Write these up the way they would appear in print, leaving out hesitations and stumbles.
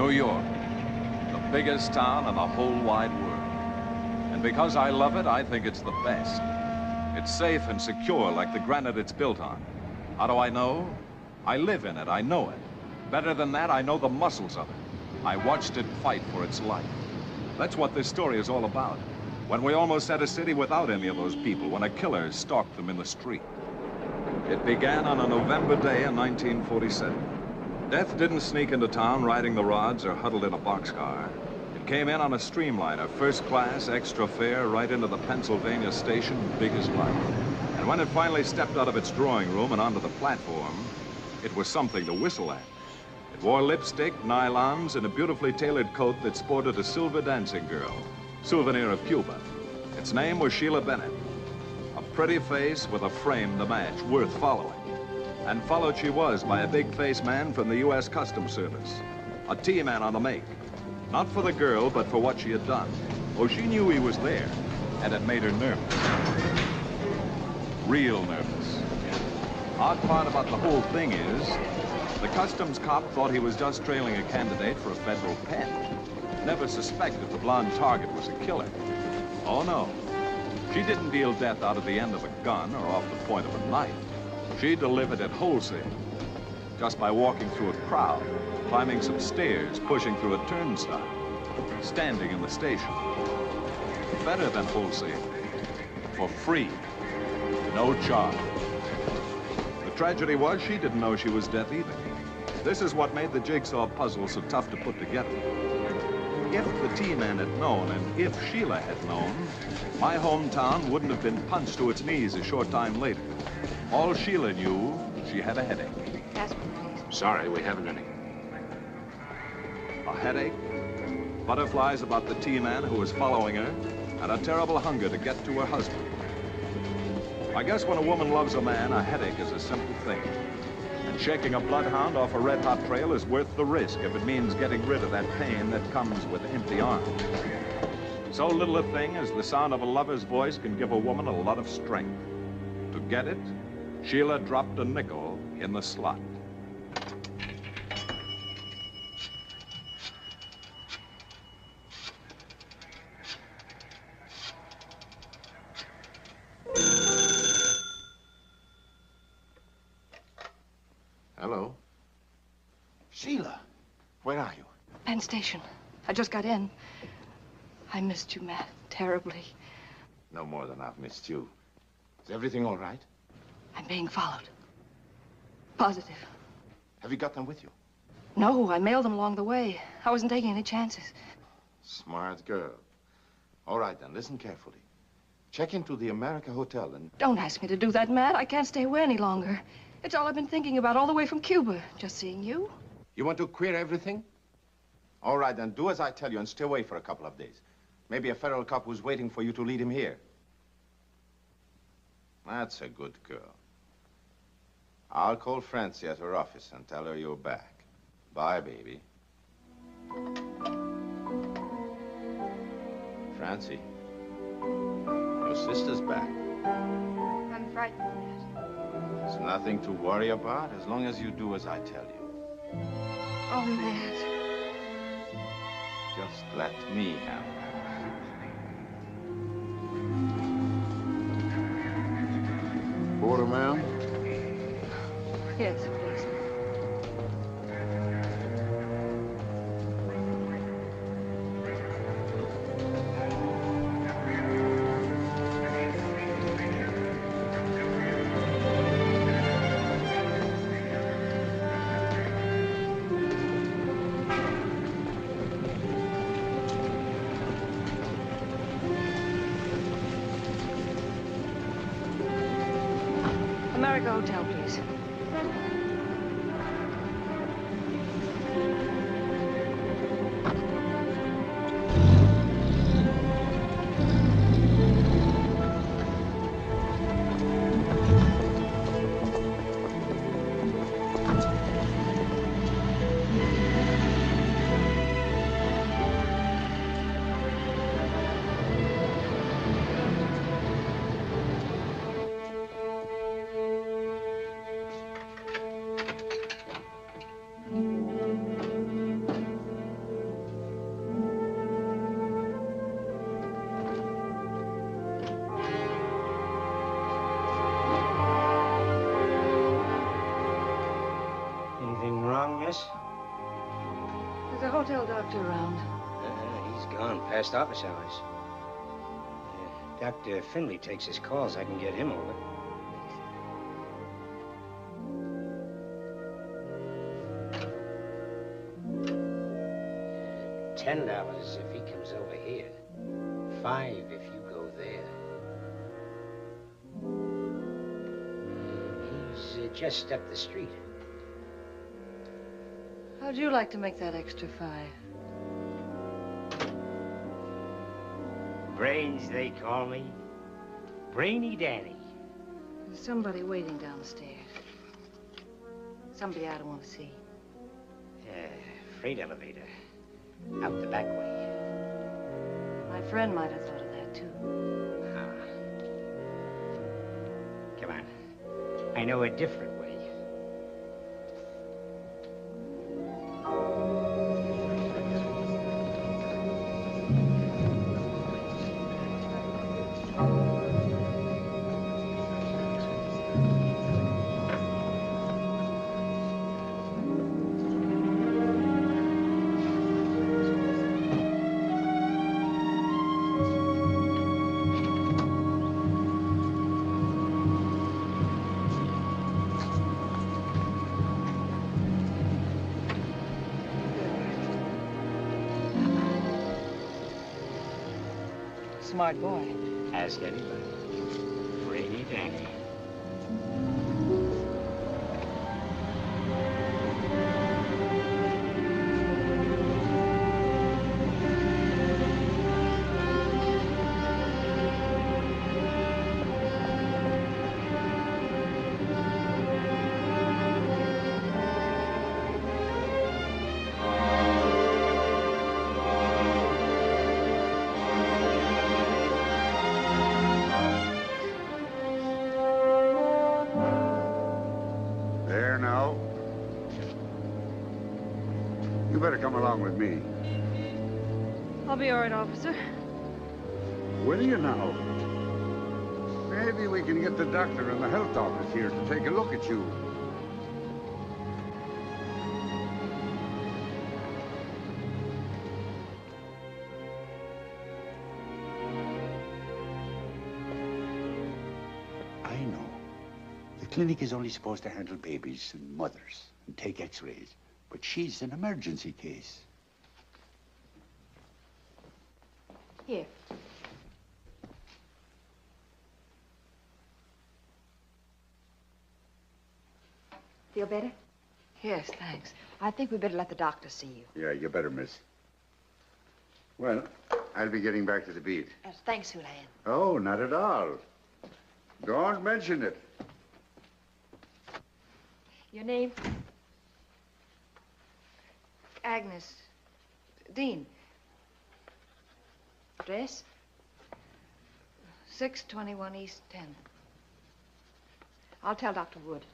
New York, the biggest town in the whole wide world. And because I love it, I think it's the best. It's safe and secure like the granite it's built on. How do I know? I live in it, I know it. Better than that, I know the muscles of it. I watched it fight for its life. That's what this story is all about. When we almost had a city without any of those people, when a killer stalked them in the street. It began on a November day in 1947. Death didn't sneak into town riding the rods or huddled in a boxcar. It came in on a streamliner, first class, extra fare, right into the Pennsylvania station, big as life. And when it finally stepped out of its drawing room and onto the platform, it was something to whistle at. It wore lipstick, nylons, and a beautifully tailored coat that sported a silver dancing girl, souvenir of Cuba. Its name was Sheila Bennett. A pretty face with a frame to match, worth following. And followed she was by a big-faced man from the U.S. Customs Service. A T-man on the make. Not for the girl, but for what she had done. Oh, she knew he was there, and it made her nervous. Real nervous. Odd part about the whole thing is, the customs cop thought he was just trailing a candidate for a federal pen. Never suspected the blonde target was a killer. Oh, no. She didn't deal death out of the end of a gun or off the point of a knife. She delivered it wholesale, just by walking through a crowd, climbing some stairs, pushing through a turnstile, standing in the station. Better than wholesale, for free, no charge. The tragedy was she didn't know she was death either. This is what made the jigsaw puzzle so tough to put together. If the T-man had known, and if Sheila had known, my hometown wouldn't have been punched to its knees a short time later. All Sheila knew, she had a headache. Aspirin, please. Sorry, we haven't any. A headache, butterflies about the T-man who was following her, and a terrible hunger to get to her husband. I guess when a woman loves a man, a headache is a simple thing. And shaking a bloodhound off a red-hot trail is worth the risk if it means getting rid of that pain that comes with empty arms. So little a thing as the sound of a lover's voice can give a woman a lot of strength. To get it, Sheila dropped a nickel in the slot. Hello. Sheila, where are you? Penn Station. I just got in. I missed you, Matt, terribly. No more than I've missed you. Is everything all right? I'm being followed. Positive. Have you got them with you? No, I mailed them along the way. I wasn't taking any chances. Smart girl. All right, then, listen carefully. Check into the America Hotel and... Don't ask me to do that, Matt. I can't stay away any longer. It's all I've been thinking about all the way from Cuba. Just seeing you. You want to queer everything? All right, then, do as I tell you and stay away for a couple of days. Maybe a federal cop who's waiting for you to lead him here. That's a good girl. I'll call Francie at her office and tell her you're back. Bye, baby. Francie, your sister's back. I'm frightened, Matt. There's nothing to worry about as long as you do as I tell you. Oh, Matt. Just let me have her. Order, ma'am? Yes, please. America Hotel, please. Yes? There's a hotel doctor around. He's gone past office hours. Dr. Finley takes his calls. I can get him over. $10 if he comes over here. $5 if you go there. He's just up the street. How'd you like to make that extra $5? Brains, they call me. Brainy Danny. There's somebody waiting downstairs. Somebody I don't want to see. Freight elevator. Out the back way. My friend might have thought of that, too. Come on. I know a different way. Smart boy. Ask anybody. Brainy Danny. You better come along with me. I'll be all right, officer. Will you now? Maybe we can get the doctor in the health office here to take a look at you. I know. The clinic is only supposed to handle babies and mothers and take x-rays. But she's an emergency case. Here. Feel better? Yes, thanks. I think we better let the doctor see you. Yeah, you better, miss. Well, I'll be getting back to the beat. Thanks, Hulahan. Oh, not at all. Don't mention it. Your name? Agnes. Dean. Address? 621 East 10th. I'll tell Dr. Wood.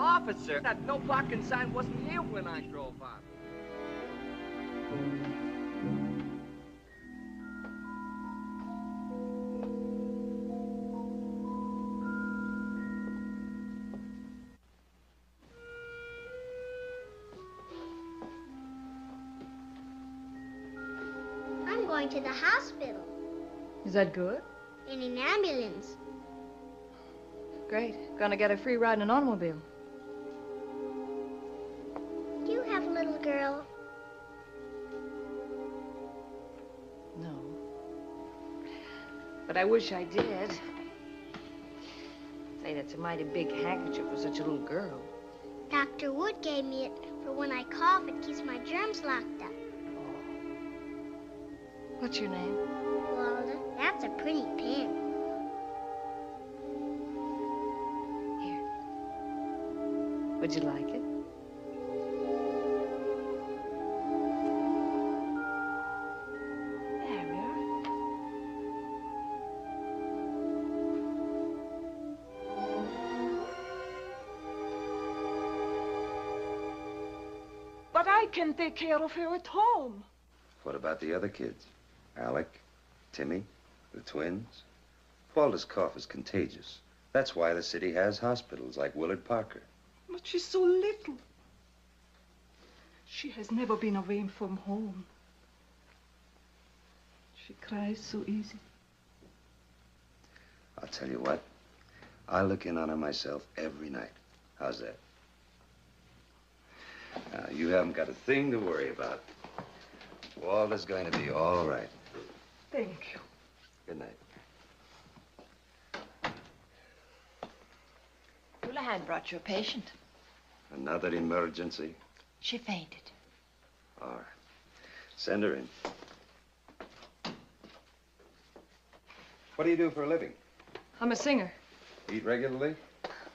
Officer, that no parking sign wasn't here when I drove out. I'm going to the hospital. Is that good? In an ambulance. Great. Gonna get a free ride in an automobile. Do you have a little girl? No. But I wish I did. Say, that's a mighty big handkerchief for such a little girl. Dr. Wood gave me it for when I cough, it keeps my germs locked up. What's your name? Walda, that's a pretty pin. Here. Would you like it? There we are. can take care of her at home. What about the other kids? Alec, Timmy, the twins? Walter's cough is contagious. That's why the city has hospitals like Willard Parker. But she's so little. She has never been away from home. She cries so easy. I'll tell you what. I look in on her myself every night. How's that? Now, you haven't got a thing to worry about. Walter's going to be all right. Thank you. Good night. Houlihan brought you a patient. Another emergency? She fainted. All right. Send her in. What do you do for a living? I'm a singer. Eat regularly?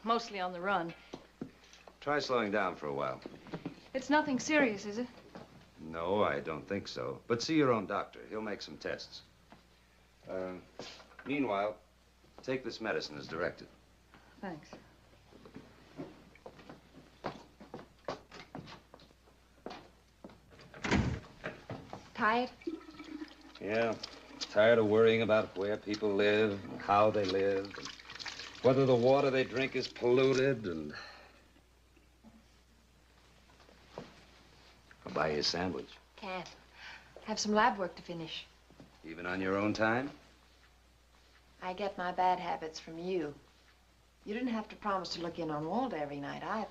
Mostly on the run. Try slowing down for a while. It's nothing serious, is it? No, I don't think so. But see your own doctor. He'll make some tests. Meanwhile, take this medicine as directed. Thanks. Tired? Yeah. Tired of worrying about where people live, and how they live, and whether the water they drink is polluted, and... I'll buy you a sandwich. Can't. Have some lab work to finish. Even on your own time? I get my bad habits from you. You didn't have to promise to look in on Walter every night either.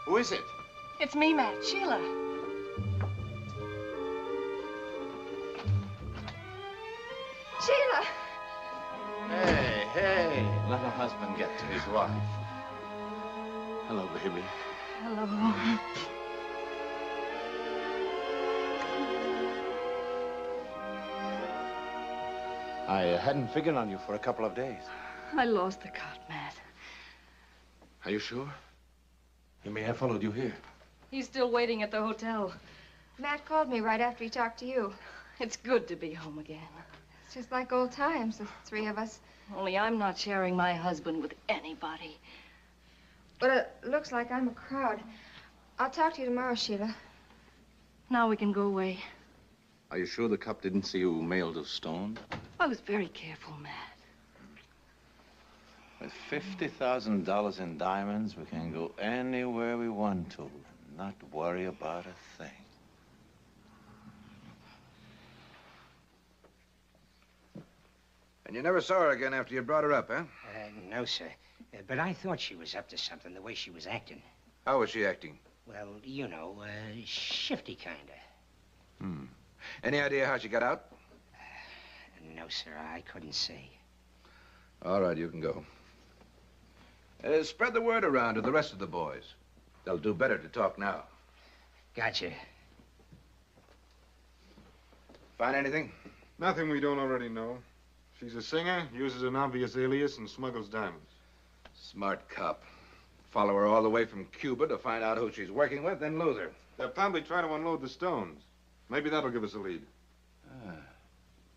Who is it? It's me, Matt. Sheila. Sheila! Hey, let a husband get to his wife. Hello, baby. Hello. I hadn't figured on you for a couple of days. I lost the cart, Matt. Are you sure? He may have followed you here. He's still waiting at the hotel. Matt called me right after he talked to you. It's good to be home again. It's just like old times, the three of us. Only I'm not sharing my husband with anybody. But it looks like I'm a crowd. I'll talk to you tomorrow, Sheila. Now we can go away. Are you sure the cop didn't see you mailed a stone? I was very careful, Matt. With $50,000 in diamonds, we can go anywhere we want to, and not worry about a thing. And you never saw her again after you brought her up, huh? No, sir. But I thought she was up to something, the way she was acting. How was she acting? Well, you know, shifty kinda. Any idea how she got out? No, sir, I couldn't say. All right, you can go. Spread the word around to the rest of the boys. They'll do better to talk now. Gotcha. Find anything? Nothing we don't already know. She's a singer, uses an obvious alias, and smuggles diamonds. Smart cop. Follow her all the way from Cuba to find out who she's working with, then lose her. They'll probably try to unload the stones. Maybe that'll give us a lead.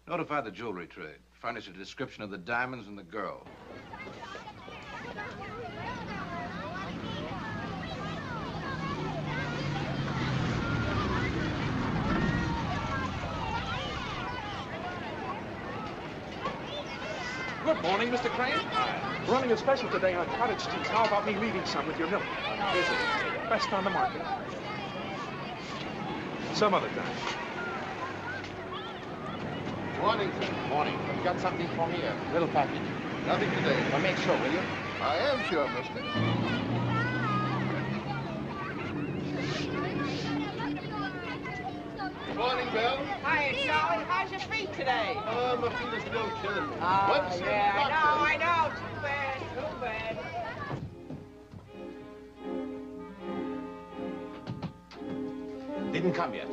Notify the jewelry trade. Furnish a description of the diamonds and the girl. Good morning, Mr. Crane. We're running a special today on cottage cheese. How about me leaving some with your milk? Best on the market. Some other time. Morning, sir. Morning. Have you got something for me? A little package? Nothing today. Well, make sure, will you? I am sure, mister. Good morning, Bill. Hi, Hey, Charlie, how's your feet today? My feet are still killing me. Yeah, I know. Too bad, too bad. Didn't come yet.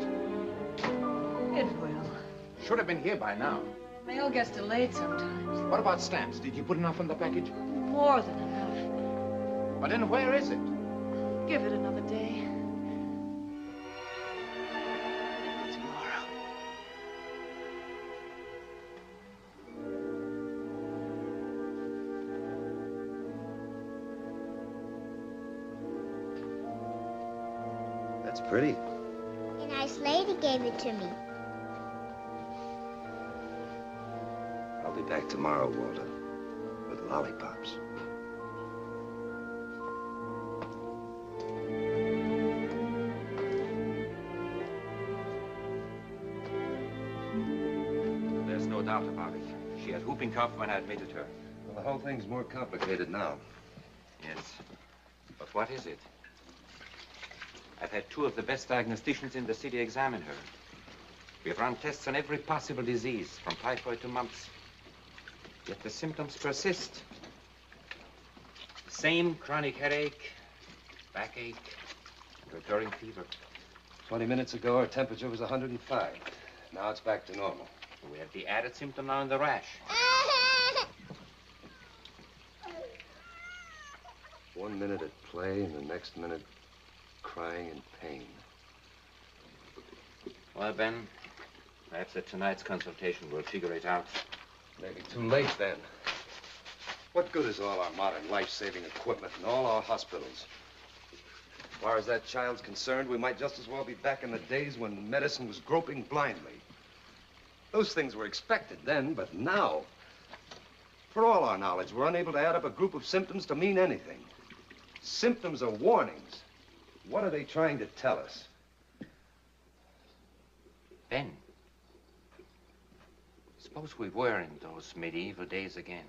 It will. Should have been here by now. Mail gets delayed sometimes. What about stamps? Did you put enough in the package? More than enough. But then where is it? Give it another day. Tomorrow. That's pretty. A nice lady gave it to me. I'll be back tomorrow, Walter, with lollipops. There's no doubt about it. She had whooping cough when I admitted her. Well, the whole thing's more complicated now. Yes. But what is it? I've had 2 of the best diagnosticians in the city examine her. We've run tests on every possible disease, from typhoid to mumps. Yet the symptoms persist. Same chronic headache, backache, recurring fever. 20 minutes ago, her temperature was 105. Now it's back to normal. We have the added symptom now in the rash. 1 minute at play, and the next minute crying in pain. Well, Ben, perhaps at tonight's consultation we'll figure it out. Maybe too late then. What good is all our modern life-saving equipment and all our hospitals? As far as that child's concerned, we might just as well be back in the days when medicine was groping blindly. Those things were expected then, but now, for all our knowledge, we're unable to add up a group of symptoms to mean anything. Symptoms are warnings. What are they trying to tell us? Ben, suppose we were in those medieval days again.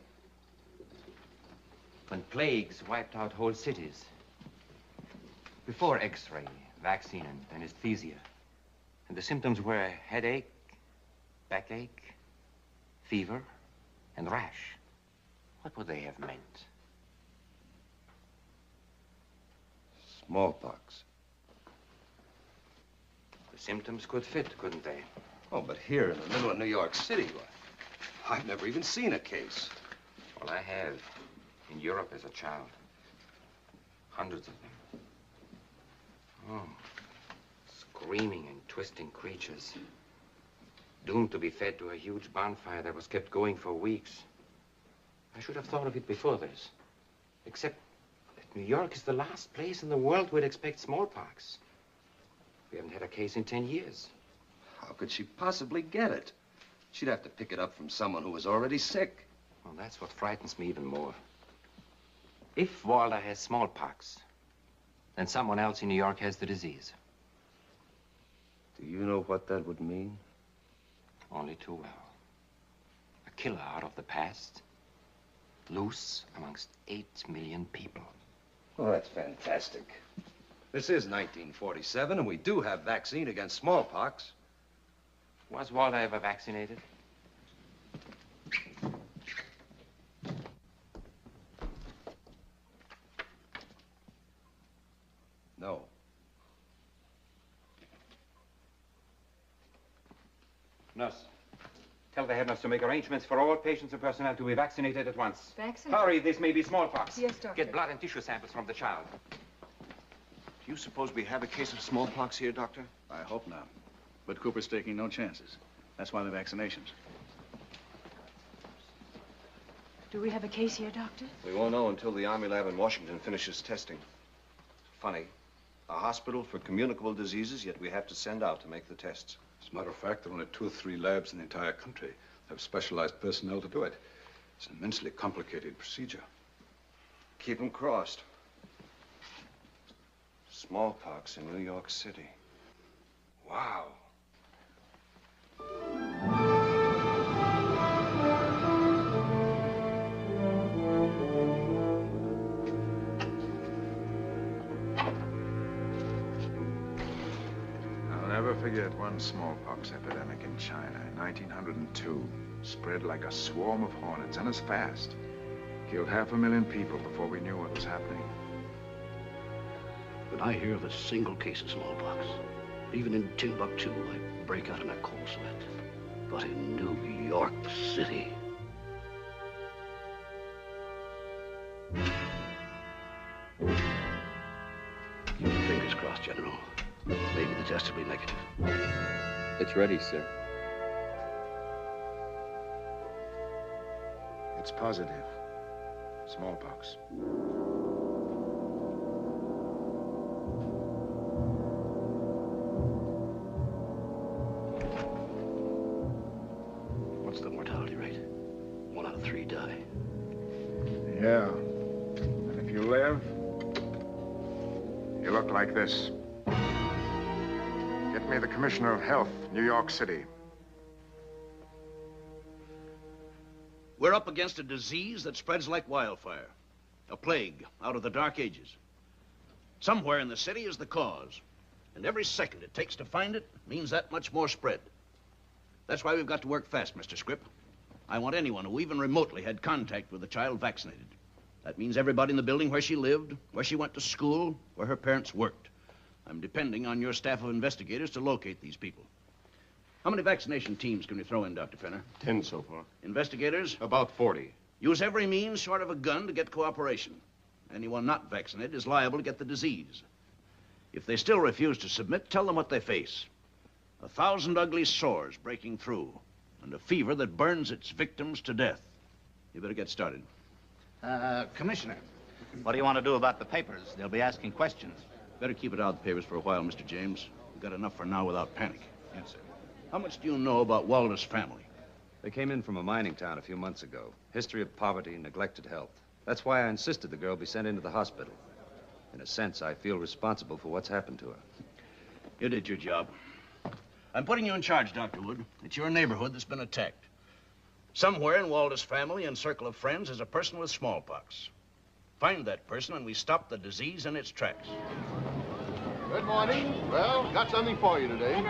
When plagues wiped out whole cities. Before X-ray, vaccine, and anesthesia. And the symptoms were headache, backache, fever, and rash. What would they have meant? Smallpox. The symptoms could fit, couldn't they? Oh, but here in the middle of New York City, I've never even seen a case. Well, I have. In Europe as a child. Hundreds of them. Oh, screaming and twisting creatures. Doomed to be fed to a huge bonfire that was kept going for weeks. I should have thought of it before this. Except that New York is the last place in the world we'd expect smallpox. We haven't had a case in 10 years. How could she possibly get it? She'd have to pick it up from someone who was already sick. Well, that's what frightens me even more. If Walter has smallpox, then someone else in New York has the disease. Do you know what that would mean? Only too well. A killer out of the past, loose amongst 8 million people. Oh, that's fantastic. This is 1947, and we do have vaccine against smallpox. Was Walter ever vaccinated? No. Nurse, tell the head nurse to make arrangements for all patients and personnel to be vaccinated at once. Vaccinated? Hurry, this may be smallpox. Yes, Doctor. Get blood and tissue samples from the child. Do you suppose we have a case of smallpox here, Doctor? I hope not. But Cooper's taking no chances. That's why the vaccinations. Do we have a case here, Doctor? We won't know until the Army lab in Washington finishes testing. Funny. A hospital for communicable diseases, yet we have to send out to make the tests. As a matter of fact, there are only 2 or 3 labs in the entire country that have specialized personnel to do it. It's an immensely complicated procedure. Keep them crossed. Smallpox in New York City. Wow. never forget one smallpox epidemic in China in 1902. Spread like a swarm of hornets, and as fast. Killed 500,000 people before we knew what was happening. When I hear of a single case of smallpox, even in Timbuktu, I break out in a cold sweat. But in New York City... Keep your fingers crossed, General. Maybe the test will be negative. It's ready, sir. It's positive. Smallpox. What's the mortality rate? 1 out of 3 die. Yeah. And if you live, you look like this. Get me the Commissioner of Health, New York City. We're up against a disease that spreads like wildfire. A plague out of the Dark Ages. Somewhere in the city is the cause. And every second it takes to find it means that much more spread. That's why we've got to work fast, Mr. Scripp. I want anyone who even remotely had contact with a child vaccinated. That means everybody in the building where she lived, where she went to school, where her parents worked. I'm depending on your staff of investigators to locate these people. How many vaccination teams can we throw in, Dr. Fenner? 10 so far. Investigators? About 40. Use every means short of a gun to get cooperation. Anyone not vaccinated is liable to get the disease. If they still refuse to submit, tell them what they face. 1,000 ugly sores breaking through, and a fever that burns its victims to death. You better get started. Commissioner, what do you want to do about the papers? They'll be asking questions. Better keep it out of the papers for a while, Mr. James. We've got enough for now without panic. Yes, sir. How much do you know about Walder's family? They came in from a mining town a few months ago. History of poverty, neglected health. That's why I insisted the girl be sent into the hospital. In a sense, I feel responsible for what's happened to her. You did your job. I'm putting you in charge, Dr. Wood. It's your neighborhood that's been attacked. Somewhere in Walder's family and circle of friends is a person with smallpox. Find that person and we stop the disease in its tracks. Good morning. Well, got something for you today.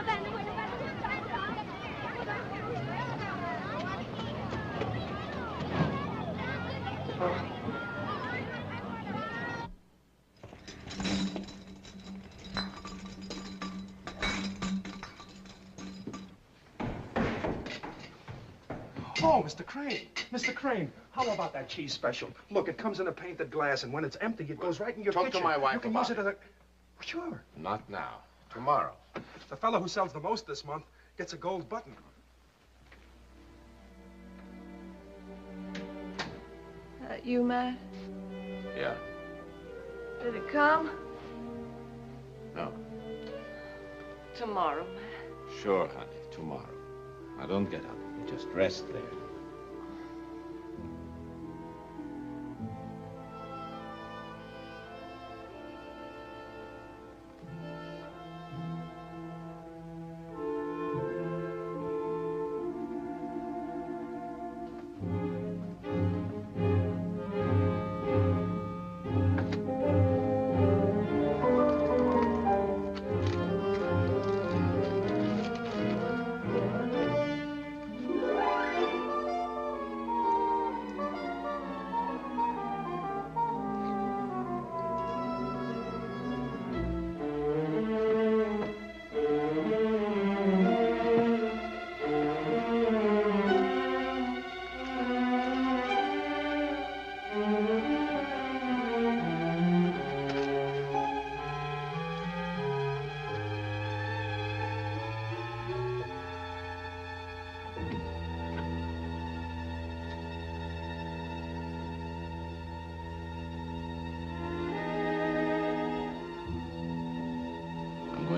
Oh, Mr. Crane. Mr. Crane, how about that cheese special? Look, it comes in a painted glass, and when it's empty, it goes right in your kitchen. Talk to my wife You can about use it as a... Sure. Not now. Tomorrow. The fellow who sells the most this month gets a gold button. You, Matt? Yeah. Did it come? No. Tomorrow, Matt. Sure, honey. Tomorrow. Now, don't get up. You just rest there.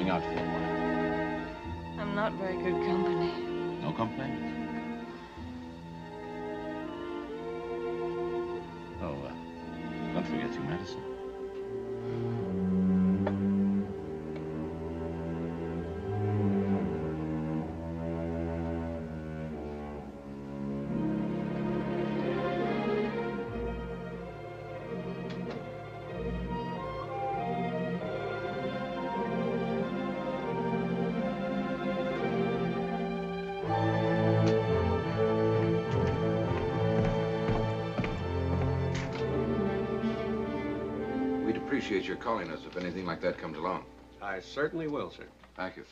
Out for a while. I'm not very good company. No complaint? Oh, don't forget your medicine. appreciate your calling us if anything like that comes along. I certainly will, sir. Thank you.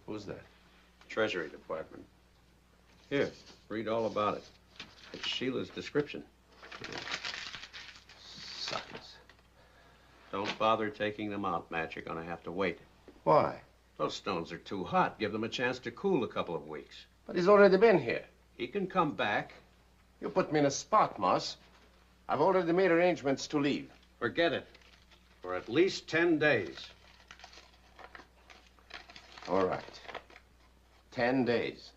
Who's that? Treasury Department. Here, read all about it. It's Sheila's description. Suckers. Don't bother taking them out, Matt. You're gonna have to wait. Why? Those stones are too hot. Give them a chance to cool a couple of weeks. But he's already been here. He can come back. You put me in a spot, Moss. I've already made arrangements to leave. Forget it. For at least 10 days. All right. 10 days.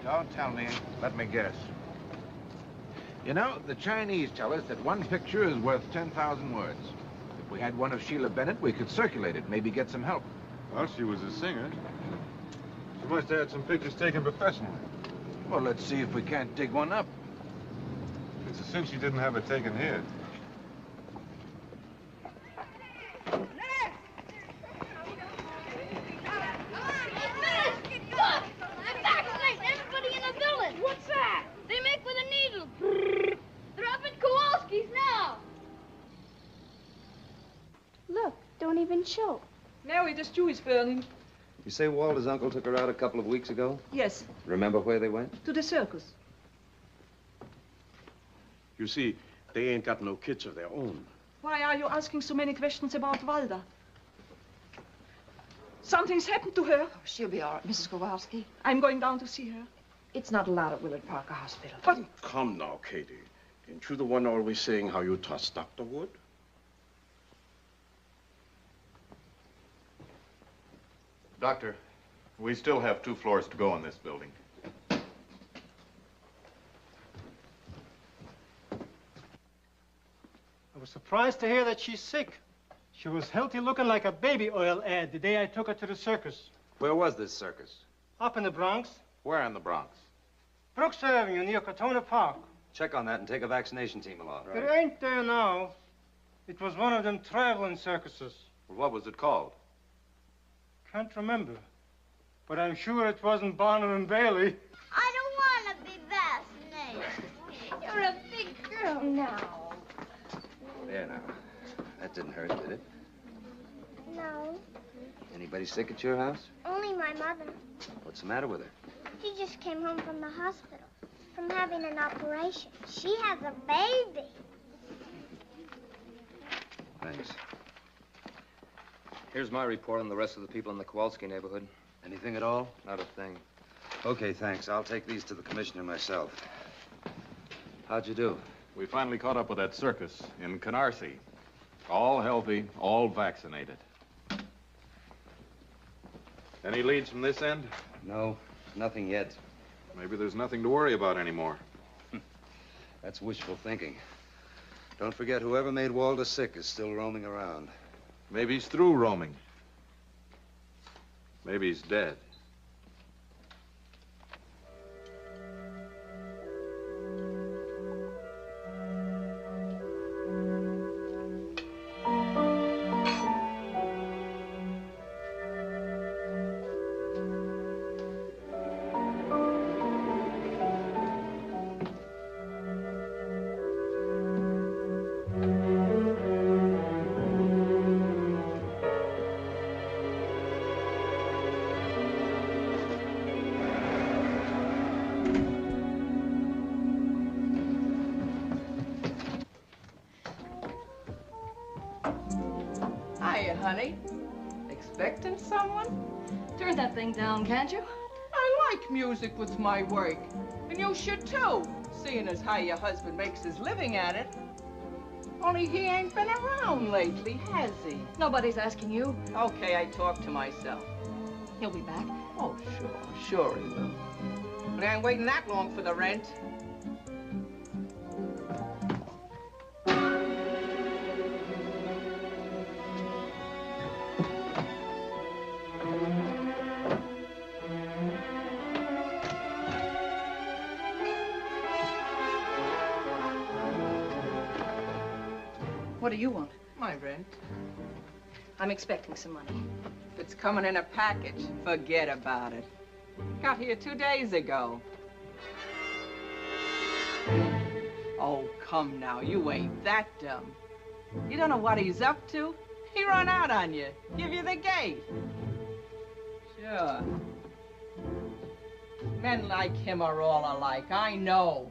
Don't tell me. Let me guess. You know, the Chinese tell us that one picture is worth 10,000 words. If we had one of Sheila Bennett, we could circulate it, maybe get some help. Well, she was a singer. She must have had some pictures taken professionally. Well, let's see if we can't dig one up. It's a sin she didn't have it taken here. What's that? They make with a needle. They're up in Kowalski's now. Look, don't even show. Mary, the stew is burning. You say Walter's uncle took her out a couple of weeks ago? Yes, Remember where they went? to the circus. You see, they ain't got no kids of their own. Why are you asking so many questions about Walda? Something's happened to her. Oh, she'll be all right, Mrs. Kowalski. I'm going down to see her. It's not allowed at Willard Parker Hospital. But come now, Katie. Ain't you the one always saying how you trust Dr. Wood? Doctor, we still have 2 floors to go in this building. I was surprised to hear that she's sick. She was healthy looking like a baby oil ad the day I took her to the circus. Where was this circus? Up in the Bronx. Where in the Bronx? Brooks Avenue near Cortona Park. Check on that and take a vaccination team along. It ain't there now. It was one of them traveling circuses. Well, what was it called? Can't remember. But I'm sure it wasn't Barnum and Bailey. I don't want to be vaccinated. You're a big girl now. There now. That didn't hurt, did it? No, Anybody sick at your house? only my mother. What's the matter with her? She just came home from the hospital, from having an operation. She has a baby. Thanks. Here's my report on the rest of the people in the Kowalski neighborhood. Anything at all? Not a thing. Okay, thanks. I'll take these to the commissioner myself. How'd you do? We finally caught up with that circus in Canarsie. All healthy, all vaccinated. Any leads from this end? No, nothing yet. Maybe there's nothing to worry about anymore. That's wishful thinking. Don't forget, whoever made Walter sick is still roaming around. Maybe he's through roaming. Maybe he's dead. Hiya, honey. Expecting someone? Turn that thing down, can't you? I like music with my work. And you should too, seeing as how your husband makes his living at it. Only he ain't been around lately, has he? Nobody's asking you. Okay, I talk to myself. He'll be back. Oh, sure he will. But I ain't waiting that long for the rent. What do you want? My rent. I'm expecting some money. If it's coming in a package, forget about it. Got here 2 days ago. Oh, come now, you ain't that dumb. You don't know what he's up to? He run out on you, give you the gate. Sure. Men like him are all alike, I know.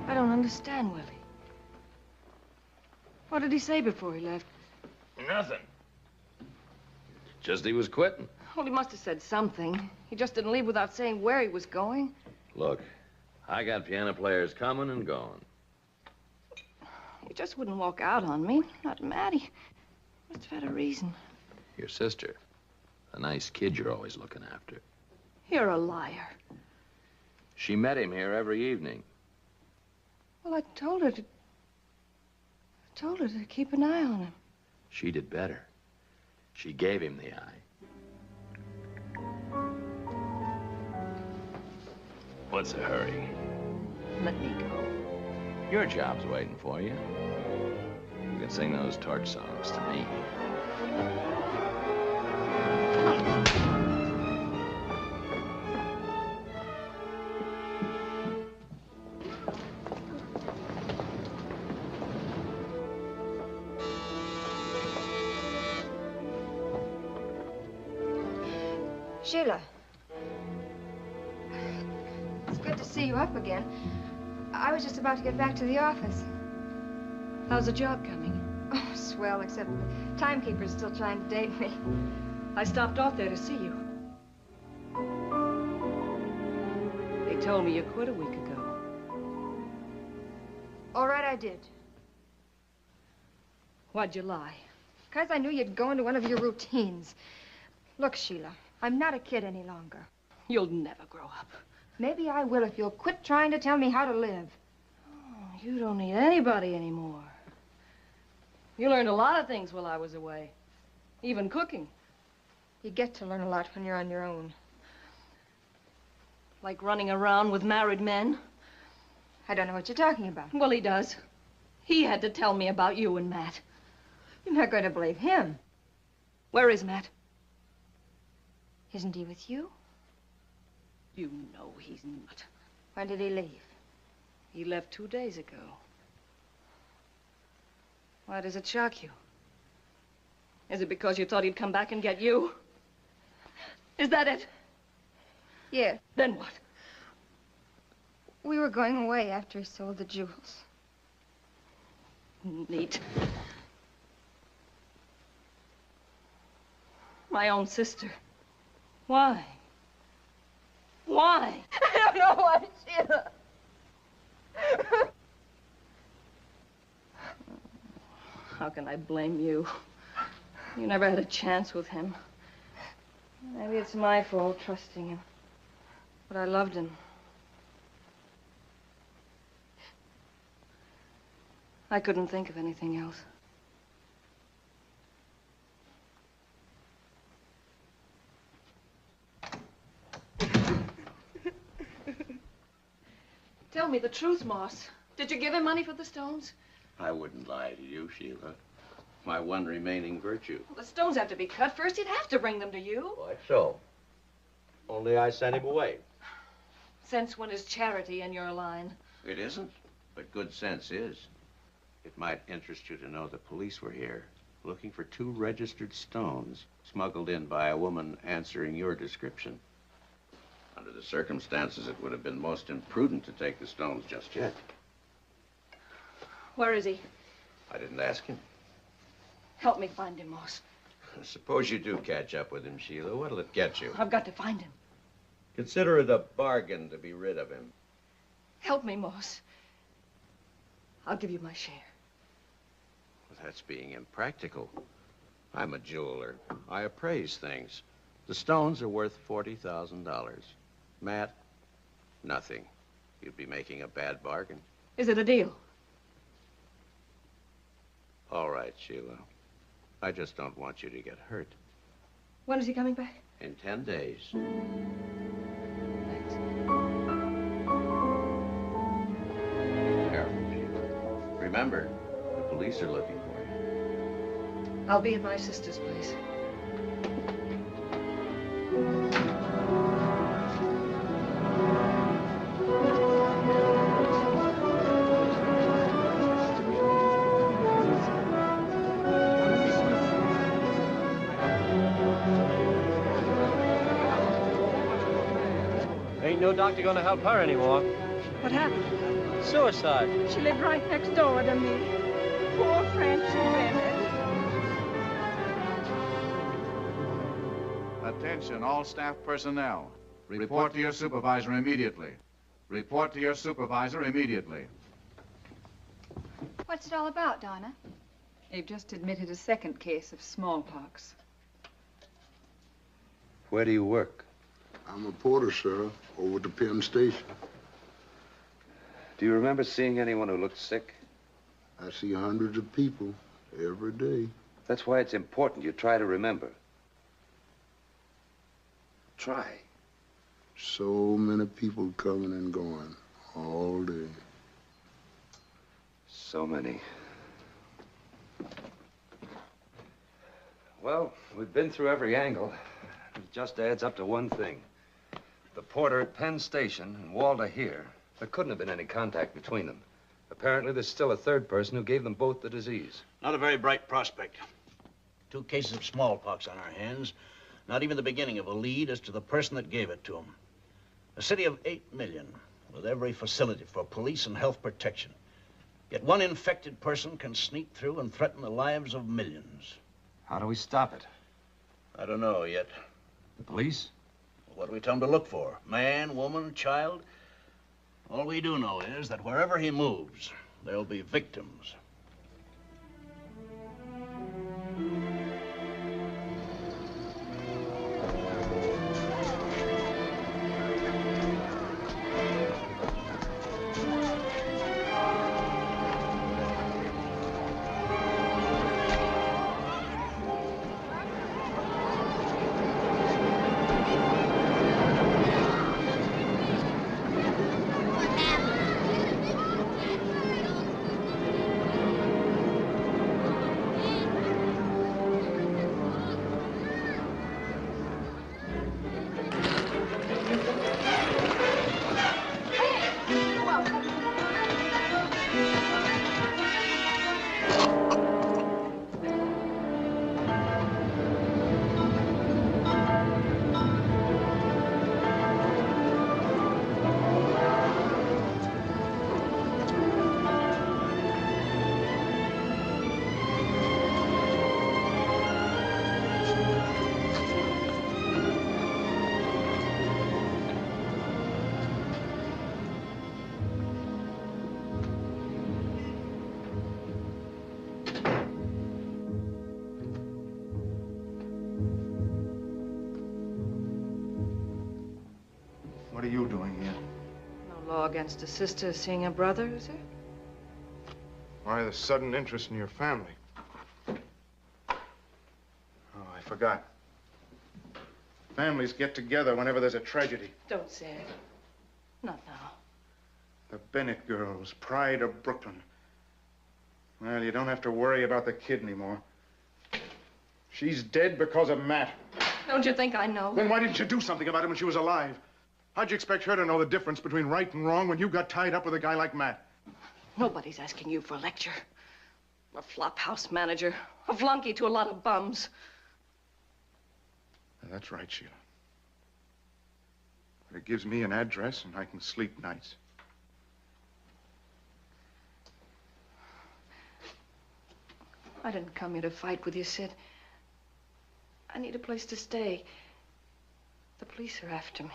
I don't understand, Willie. What did he say before he left? Nothing. Just he was quitting. Well, he must have said something. He just didn't leave without saying where he was going. Look, I got piano players coming and going. He just wouldn't walk out on me. Not Maddie. Must have had a reason. Your sister. A nice kid you're always looking after. You're a liar. She met him here every evening. Well, I told her to keep an eye on him. She did better. She gave him the eye. What's the hurry? Let me go. Your job's waiting for you. You can sing those torch songs to me. Sheila. It's good to see you up again. I was just about to get back to the office. How's the job coming? Oh, swell, except the timekeeper's still trying to date me. I stopped off there to see you. They told me you quit a week ago. All right, I did. Why'd you lie? Because I knew you'd go into one of your routines. Look, Sheila, I'm not a kid any longer. You'll never grow up. Maybe I will if you'll quit trying to tell me how to live. Oh, you don't need anybody anymore. You learned a lot of things while I was away. Even cooking. You get to learn a lot when you're on your own. Like running around with married men. I don't know what you're talking about. Well, he does. He had to tell me about you and Matt. You're not going to believe him. Where is Matt? Isn't he with you? You know he's not. When did he leave? He left 2 days ago. Why does it shock you? Is it because you thought he'd come back and get you? Is that it? Yeah. Then what? We were going away after he sold the jewels. Neat. My own sister. Why? Why? I don't know why, Sheila. How can I blame you? You never had a chance with him. Maybe it's my fault trusting him. But I loved him. I couldn't think of anything else. Tell me the truth, Moss. Did you give him money for the stones? I wouldn't lie to you, Sheila. My one remaining virtue. Well, the stones have to be cut first. He'd have to bring them to you. Why so? Only I sent him away. Sense when is charity in your line? It isn't, but good sense is. It might interest you to know the police were here, looking for 2 registered stones smuggled in by a woman answering your description. Under the circumstances, it would have been most imprudent to take the stones just yet. Where is he? I didn't ask him. Help me find him, Moss. Suppose you do catch up with him, Sheila. What'll it get you? I've got to find him. Consider it a bargain to be rid of him. Help me, Moss. I'll give you my share. Well, that's being impractical. I'm a jeweler. I appraise things. The stones are worth $40,000. Matt, nothing. You'd be making a bad bargain. Is it a deal? All right, Sheila. I just don't want you to get hurt. When is he coming back? In 10 days. Thanks. Remember, the police are looking for you. I'll be at my sister's place. Ain't no doctor gonna help her anymore. What happened? Suicide. She lived right next door to me. Poor Francie Bennett. Attention, all staff personnel. Report to your supervisor immediately. Report to your supervisor immediately. What's it all about, Donna? They've just admitted a second case of smallpox. Where do you work? I'm a porter, Sheriff, over at the Penn Station. Do you remember seeing anyone who looked sick? I see hundreds of people every day. That's why it's important you try to remember. Try. So many people coming and going all day. So many. Well, we've been through every angle. It just adds up to one thing. The porter at Penn Station and Walter here, there couldn't have been any contact between them. Apparently, there's still a third person who gave them both the disease. Not a very bright prospect. 2 cases of smallpox on our hands. Not even the beginning of a lead as to the person that gave it to them. A city of 8 million, with every facility for police and health protection. Yet one infected person can sneak through and threaten the lives of millions. How do we stop it? I don't know yet. The police? What do we tell them to look for? Man, woman, child? All we do know is that wherever he moves, there'll be victims. What are you doing here? No law against a sister seeing a brother, is there? Why the sudden interest in your family? Oh, I forgot. Families get together whenever there's a tragedy. Don't say it. Not now. The Bennett girls, pride of Brooklyn. Well, you don't have to worry about the kid anymore. She's dead because of Matt. Don't you think I know? Then why didn't you do something about it when she was alive? How'd you expect her to know the difference between right and wrong when you got tied up with a guy like Matt? Nobody's asking you for a lecture. A flop house manager. A flunky to a lot of bums. That's right, Sheila. But it gives me an address and I can sleep nights. I didn't come here to fight with you, Sid. I need a place to stay. The police are after me.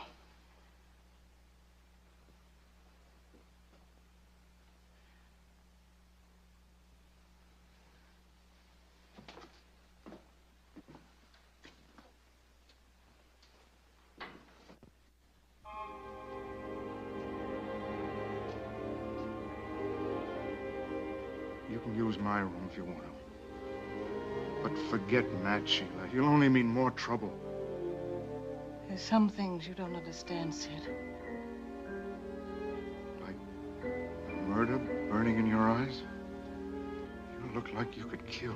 You can use my room if you want to. But forget Matt, Sheila. You'll only mean more trouble. There's some things you don't understand, Sid. Murder burning in your eyes? look like you could kill.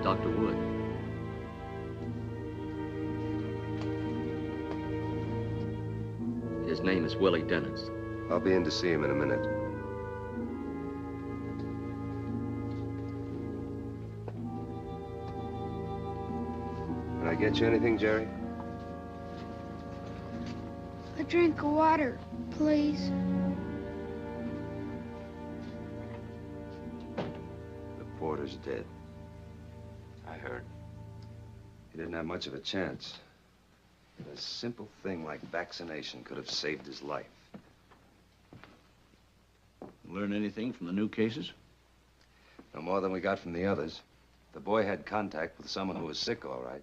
Dr. Wood. His name is Willie Dennis. I'll be in to see him in a minute. Can I get you anything, Jerry? A drink of water, please. The porter's dead. I heard. He didn't have much of a chance. A simple thing like vaccination could have saved his life. Learn anything from the new cases? No more than we got from the others. The boy had contact with someone who was sick, all right.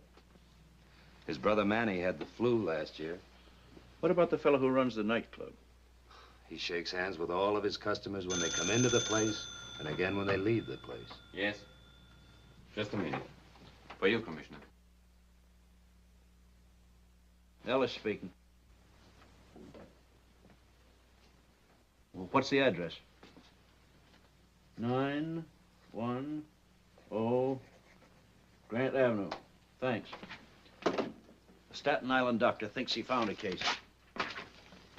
His brother Manny had the flu last year. What about the fellow who runs the nightclub? He shakes hands with all of his customers when they come into the place and again when they leave the place. Yes? Just a minute. For you, Commissioner. Ellis speaking. Well, what's the address? 910 Grant Avenue. Thanks. The Staten Island doctor thinks he found a case.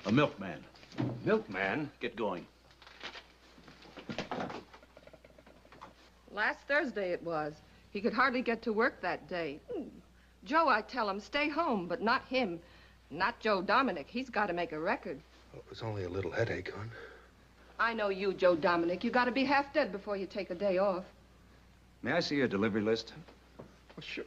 A milkman. Milkman? Get going. Last Thursday it was. He could hardly get to work that day. Joe, I tell him, stay home, but not him. Not Joe Dominic. He's got to make a record. Well, it was only a little headache, hon. I know you, Joe Dominic. You got to be half dead before you take a day off. May I see your delivery list? Oh, sure.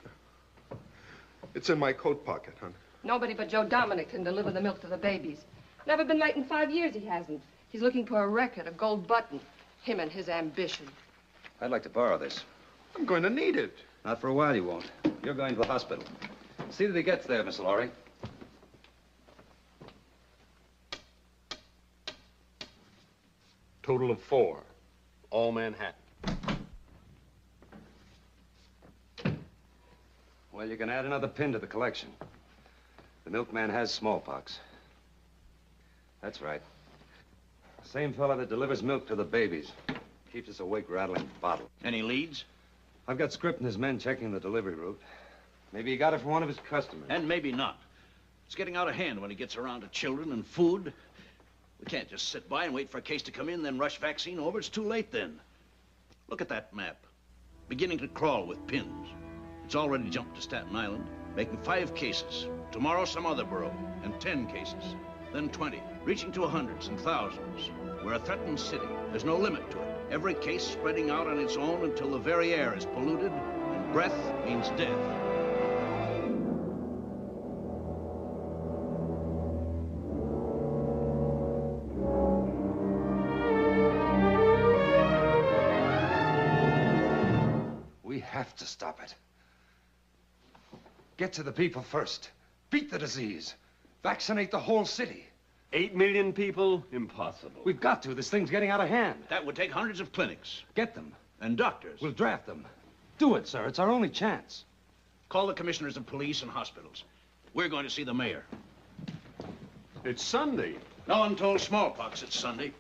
It's in my coat pocket, hon. Nobody but Joe Dominic can deliver the milk to the babies. Never been late in 5 years, he hasn't. He's looking for a record, a gold button. Him and his ambition. I'd like to borrow this. I'm going to need it. Not for a while, you won't. You're going to the hospital. See that he gets there, Miss Laurie. Total of 4. All Manhattan. Well, you can add another pin to the collection. The milkman has smallpox. That's right. Same fella that delivers milk to the babies. Keeps us awake rattling bottles. Any leads? I've got Script and his men checking the delivery route. Maybe he got it from one of his customers. And maybe not. It's getting out of hand when he gets around to children and food. We can't just sit by and wait for a case to come in, then rush vaccine over. It's too late then. Look at that map. Beginning to crawl with pins. It's already jumped to Staten Island, making 5 cases. Tomorrow, some other borough, and 10 cases. Then 20, reaching to hundreds and thousands. We're a threatened city. There's no limit to it. Every case spreading out on its own until the very air is polluted, and breath means death. We have to stop it. Get to the people first. Beat the disease. Vaccinate the whole city. 8 million people? Impossible. We've got to. This thing's getting out of hand. That would take hundreds of clinics. Get them. And doctors. We'll draft them. Do it, sir. It's our only chance. Call the commissioners of police and hospitals. We're going to see the mayor. It's Sunday. No one told smallpox it's Sunday.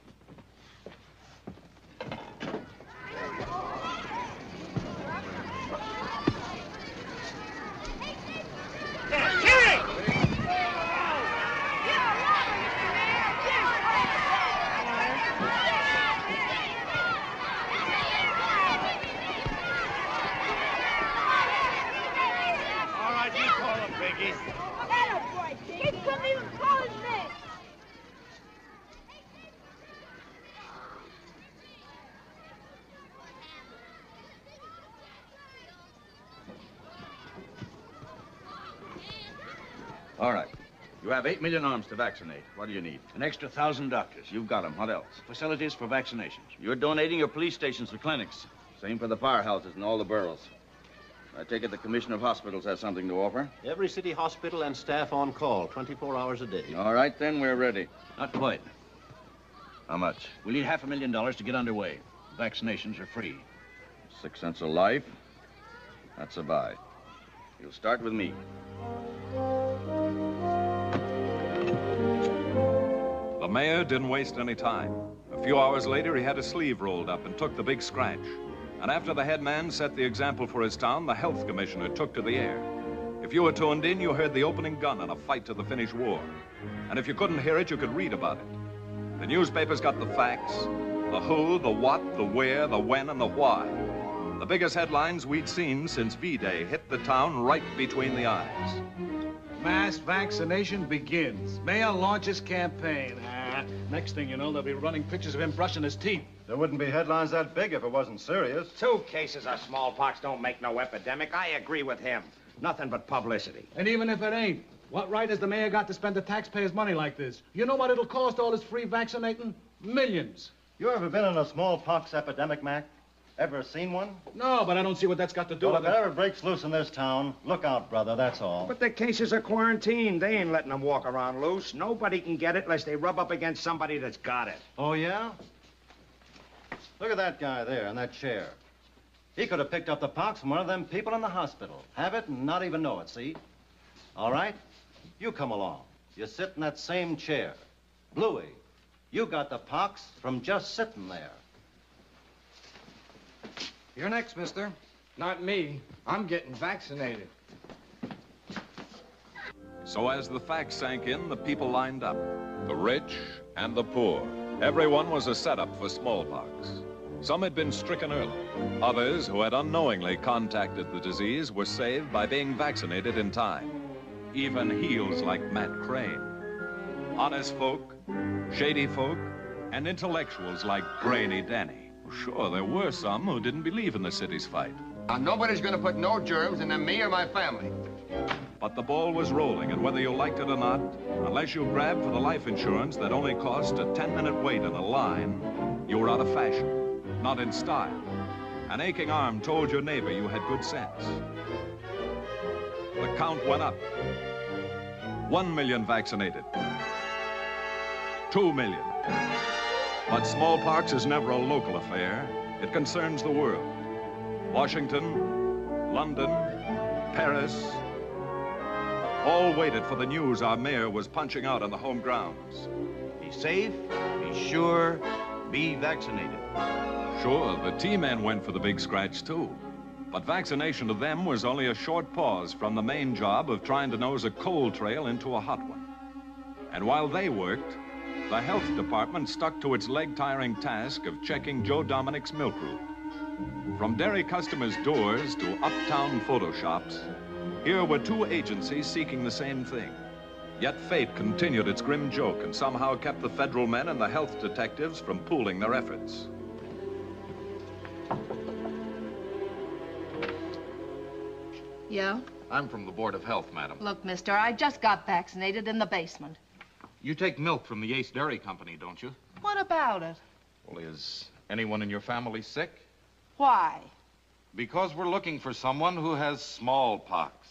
All right. You have 8 million arms to vaccinate. What do you need? An extra 1,000 doctors. You've got them. What else? Facilities for vaccinations. You're donating your police stations for clinics. Same for the powerhouses in all the boroughs. I take it the Commissioner of Hospitals has something to offer? Every city hospital and staff on call, 24 hours a day. All right, then, we're ready. Not quite. How much? We need $500,000 to get underway. Vaccinations are free. 6 cents a life? That's a buy. You'll start with me. The mayor didn't waste any time. A few hours later, he had his sleeve rolled up and took the big scratch. And after the head man set the example for his town, the health commissioner took to the air. If you were tuned in, you heard the opening gun in a fight to the Finnish war. And if you couldn't hear it, you could read about it. The newspapers got the facts, the who, the what, the where, the when, and the why. The biggest headlines we'd seen since V-Day hit the town right between the eyes. Mass vaccination begins. Mayor launches campaign. Next thing you know, they'll be running pictures of him brushing his teeth. There wouldn't be headlines that big if it wasn't serious. 2 cases of smallpox don't make no epidemic. I agree with him. Nothing but publicity. And even if it ain't, what right has the mayor got to spend the taxpayers' money like this? You know what it'll cost all this free vaccinating? Millions. You ever been in a smallpox epidemic, Mac? Ever seen one? No, but I don't see what that's got to do Well, with if it. it ever breaks loose in this town, look out, brother, that's all. But the cases are quarantined. They ain't letting them walk around loose. Nobody can get it unless they rub up against somebody that's got it. Oh, yeah? Look at that guy there in that chair. He could have picked up the pox from one of them people in the hospital. Have it and not even know it, see? All right? You come along. You sit in that same chair. Bluey, you got the pox from just sitting there. You're next, mister. Not me. I'm getting vaccinated. So as the facts sank in, the people lined up. The rich and the poor. Everyone was a setup for smallpox. Some had been stricken early. Others, who had unknowingly contacted the disease, were saved by being vaccinated in time. Even heels like Matt Crane. Honest folk, shady folk, and intellectuals like Brainy Danny. Sure, there were some who didn't believe in the city's fight. Nobody's gonna put no germs into me or my family. But the ball was rolling, and whether you liked it or not, unless you grabbed for the life insurance that only cost a 10-minute wait in a line, you were out of fashion, not in style. An aching arm told your neighbor you had good sense. The count went up. 1 million vaccinated. 2 million. But smallpox is never a local affair. It concerns the world. Washington, London, Paris, all waited for the news our mayor was punching out on the home grounds. Be safe, be sure, be vaccinated. Sure, the T-men went for the big scratch, too. But vaccination to them was only a short pause from the main job of trying to nose a cold trail into a hot one. And while they worked, the health department stuck to its leg-tiring task of checking Joe Dominic's milk route. From dairy customers' doors to uptown photo shops, here were 2 agencies seeking the same thing. Yet fate continued its grim joke and somehow kept the federal men and the health detectives from pooling their efforts. Yeah? I'm from the Board of Health, madam. Look, mister, I just got vaccinated in the basement. You take milk from the Ace Dairy Company, don't you? What about it? Well, is anyone in your family sick? Why? Because we're looking for someone who has smallpox.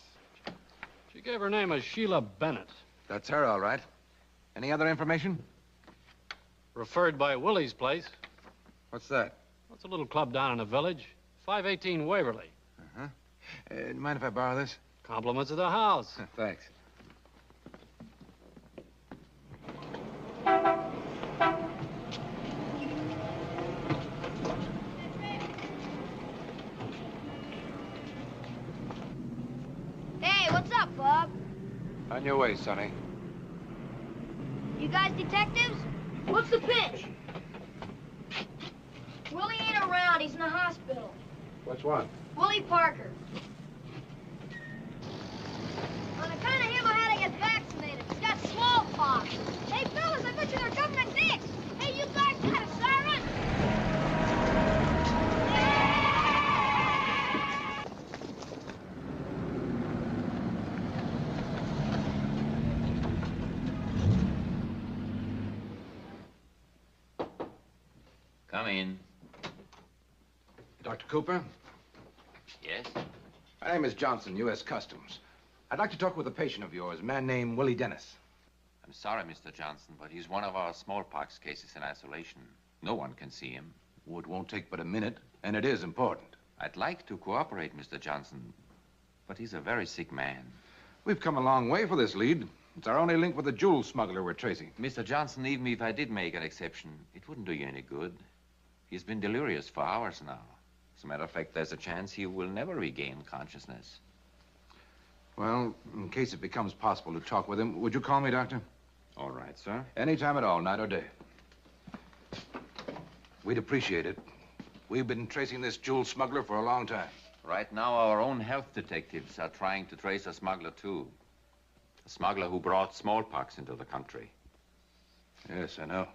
She gave her name as Sheila Bennett. That's her, all right. Any other information? Referred by Willie's place. What's that? What's a little club down in the village? 518 Waverly. Mind if I borrow this? Compliments of the house. Thanks. Hey, what's up, Bob? On your way, Sonny. You guys detectives? What's the pitch? Willie ain't around. He's in the hospital. Which one? Willie Parker. On account of him, I had to get vaccinated. He's got smallpox. Hey, fellas, I bet you they're government dicks. Hey, you guys got a siren? Come in. Dr. Cooper? Yes? My name is Johnson, U.S. Customs. I'd like to talk with a patient of yours, a man named Willie Dennis. I'm sorry, Mr. Johnson, but he's one of our smallpox cases in isolation. No one can see him. Oh, it won't take but a minute, and it is important. I'd like to cooperate, Mr. Johnson, but he's a very sick man. We've come a long way for this lead. It's our only link with the jewel smuggler we're tracing. Mr. Johnson, even if I did make an exception, it wouldn't do you any good. He's been delirious for hours now. As a matter of fact, there's a chance he will never regain consciousness. Well, in case it becomes possible to talk with him, would you call me, Doctor? All right, sir. Any time at all, night or day. We'd appreciate it. We've been tracing this jewel smuggler for a long time. Right now, our own health detectives are trying to trace a smuggler, too. A smuggler who brought smallpox into the country. Yes, I know.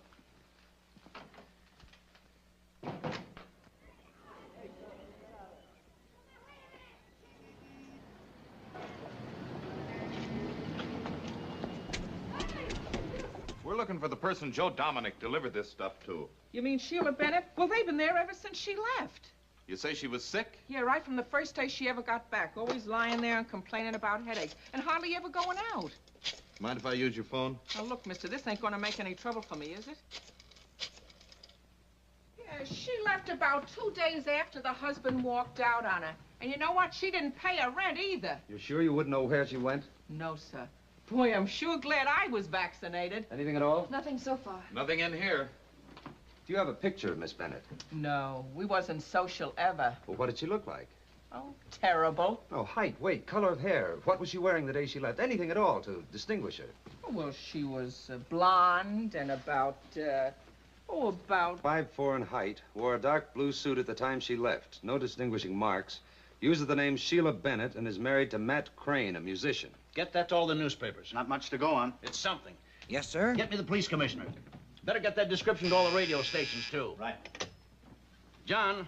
We're looking for the person Joe Dominic delivered this stuff to. You mean Sheila Bennett? Well, they've been there ever since she left. You say she was sick? Yeah, right from the first day she ever got back. Always lying there and complaining about headaches. And hardly ever going out. Mind if I use your phone? Now, look, mister, this ain't gonna make any trouble for me, is it? Yeah, she left about 2 days after the husband walked out on her. And you know what? She didn't pay her rent either. You sure you wouldn't know where she went? No, sir. Boy, I'm sure glad I was vaccinated. Anything at all? Nothing so far. Nothing in here. Do you have a picture of Miss Bennett? No, we wasn't social ever. Well, what did she look like? Oh, terrible. Oh, height, weight, color of hair. What was she wearing the day she left? Anything at all to distinguish her? Well, she was blonde and about 5'4" in height. Wore a dark blue suit at the time she left. No distinguishing marks. Uses the name Sheila Bennett and is married to Matt Crane, a musician. Get that to all the newspapers. Not much to go on. It's something. Yes, sir? Get me the police commissioner. Better get that description to all the radio stations, too. Right. John,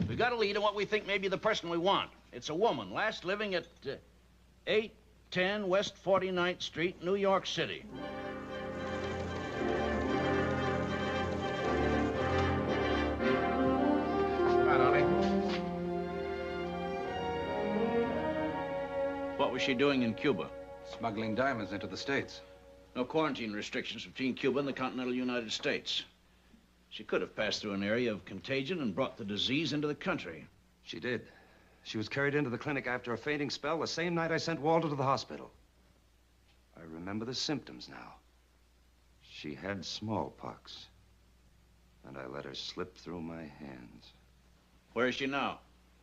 we got a lead on what we think may be the person we want. It's a woman, last living at 810 West 49th Street, New York City. Come on, Ollie. What was she doing in Cuba? Smuggling diamonds into the States. No quarantine restrictions between Cuba and the continental United States. She could have passed through an area of contagion and brought the disease into the country. She did. She was carried into the clinic after a fainting spell the same night I sent Walter to the hospital. I remember the symptoms now. She had smallpox. And I let her slip through my hands. Where is she now?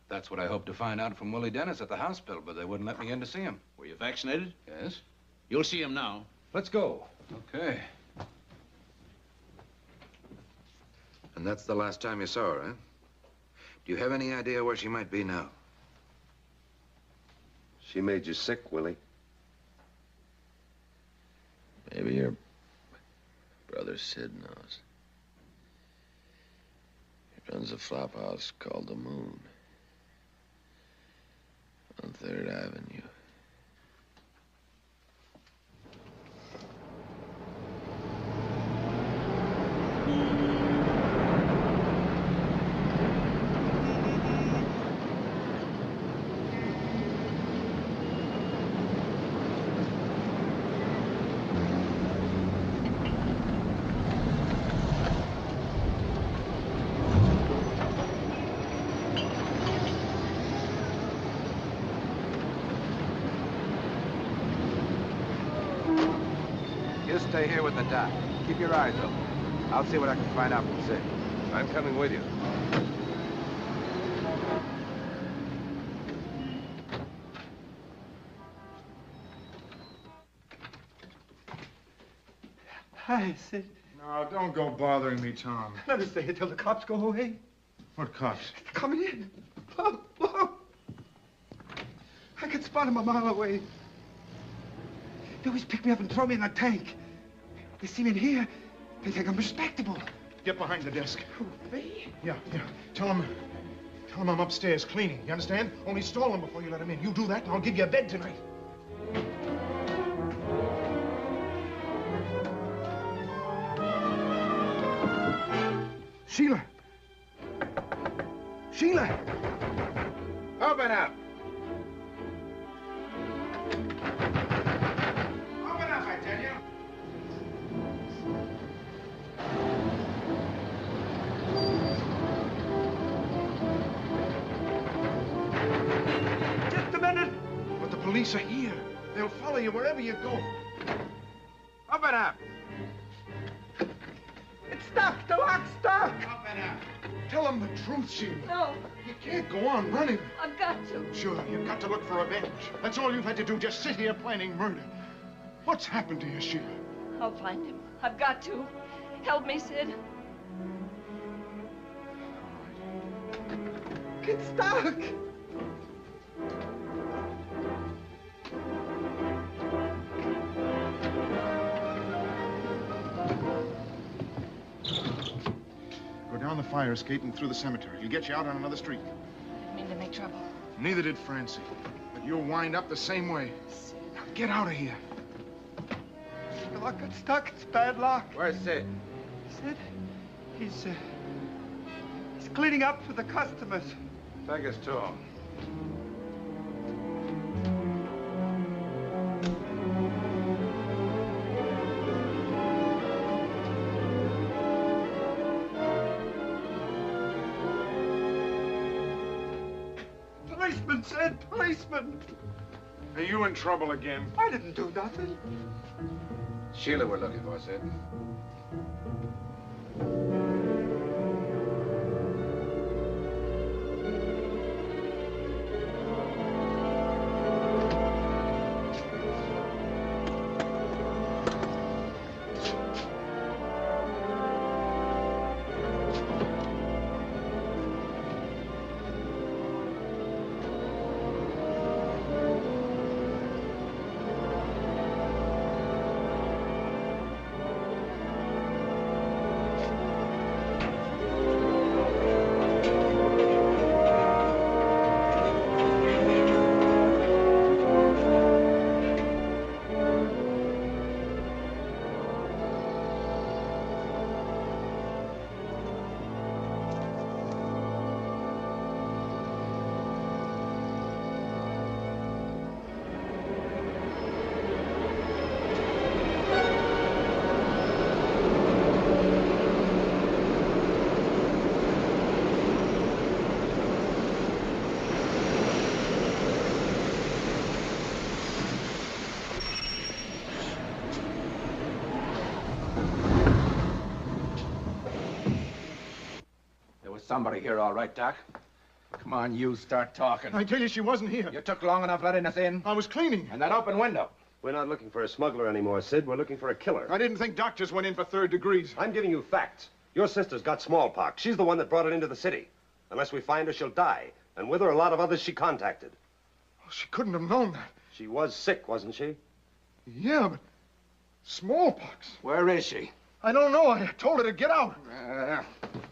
That's what I hoped to find out from Willie Dennis at the hospital, but they wouldn't let me in to see him. Were you vaccinated? Yes. You'll see him now. Let's go. Okay. And that's the last time you saw her, huh? Do you have any idea where she might be now? She made you sick, Willie. Maybe your brother Sid knows. He runs a flop house called the Moon on 3rd Avenue. You stay here with the doc. Keep your eyes open. I'll see what I can find out from Sid. I'm coming with you. Hi, Sid. No, don't go bothering me, Tom. Let me stay here till the cops go away. What cops? Coming in. Oh, oh. I can spot them a mile away. They always pick me up and throw me in a tank. They see me in here, they think I'm respectable. Get behind the desk. Who, me? Yeah. Tell them I'm upstairs cleaning. You understand? Only stall them before you let them in. You do that, and I'll give you a bed tonight. Sheila! Sheila! Open up! Open up, I tell you! Just a minute! But the police are here. They'll follow you wherever you go. Up and up. It's stuck. The lock's stuck. Up and up. Tell them the truth, Sheila. No. You can't go on running. I've got to. Sure, you've got to look for revenge. That's all you've had to do, just sit here planning murder. What's happened to you, Sheila? I'll find him. I've got to. Help me, Sid. Get stuck. Go down the fire escape and through the cemetery. He'll get you out on another street. I didn't mean to make trouble. Neither did Francie. But you'll wind up the same way. Now get out of here. The lock got stuck. It's bad luck. Where's Sid? Sid? He's cleaning up for the customers. Take us to him. Policeman, Sid! Policeman! Are you in trouble again? I didn't do nothing. Sheila we're looking for, Sid. Somebody here, all right, Doc. Come on, you start talking. I tell you, she wasn't here. You took long enough letting us in. I was cleaning. And that open window. We're not looking for a smuggler anymore, Sid. We're looking for a killer. I didn't think doctors went in for third degrees. I'm giving you facts. Your sister's got smallpox. She's the one that brought it into the city. Unless we find her, she'll die. And with her, a lot of others she contacted. Oh, she couldn't have known that. She was sick, wasn't she? Yeah, but smallpox. Where is she? I don't know. I told her to get out.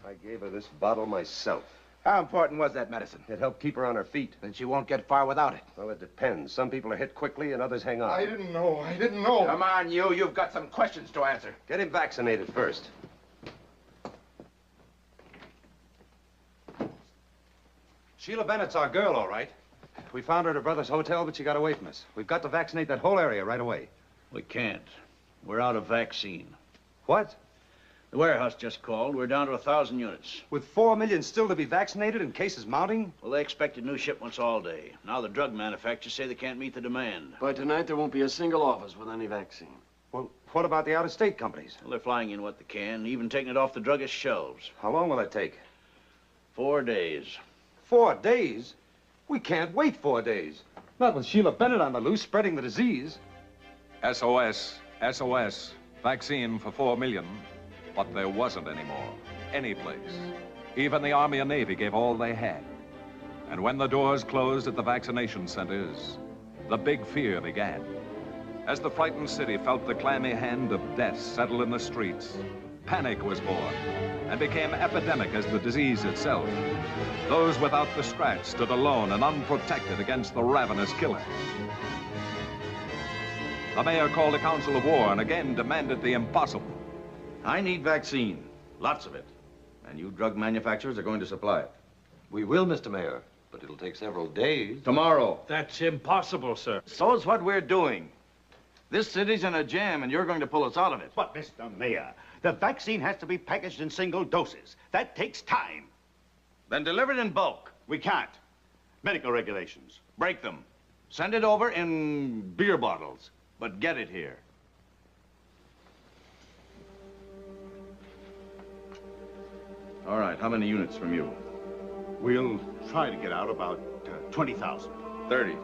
I gave her this bottle myself. How important was that medicine? It helped keep her on her feet. Then she won't get far without it. Well, it depends. Some people are hit quickly and others hang on. I didn't know. I didn't know. Come on, you. You've got some questions to answer. Get him vaccinated first. Sheila Bennett's our girl, all right. We found her at her brother's hotel, but she got away from us. We've got to vaccinate that whole area right away. We can't. We're out of vaccine. What? The warehouse just called. We're down to 1,000 units. With 4 million still to be vaccinated and cases mounting? Well, they expected new shipments all day. Now the drug manufacturers say they can't meet the demand. By tonight, there won't be a single office with any vaccine. Well, what about the out-of-state companies? Well, they're flying in what they can, even taking it off the druggist shelves. How long will that take? 4 days. 4 days? We can't wait 4 days. Not with Sheila Bennett on the loose, spreading the disease. SOS, SOS. Vaccine for 4 million. But there wasn't any more. Any place. Even the Army and Navy gave all they had. And when the doors closed at the vaccination centers, the big fear began. As the frightened city felt the clammy hand of death settle in the streets, panic was born and became epidemic as the disease itself. Those without the scratch stood alone and unprotected against the ravenous killer. The mayor called a council of war and again demanded the impossible. I need vaccine. Lots of it. And you drug manufacturers are going to supply it. We will, Mr. Mayor, but it'll take several days. Tomorrow. That's impossible, sir. So's what we're doing. This city's in a jam, and you're going to pull us out of it. But, Mr. Mayor, the vaccine has to be packaged in single doses. That takes time. Then deliver it in bulk. We can't. Medical regulations. Break them. Send it over in beer bottles, but get it here. All right, how many units from you? We'll try to get out about 20,000. 30.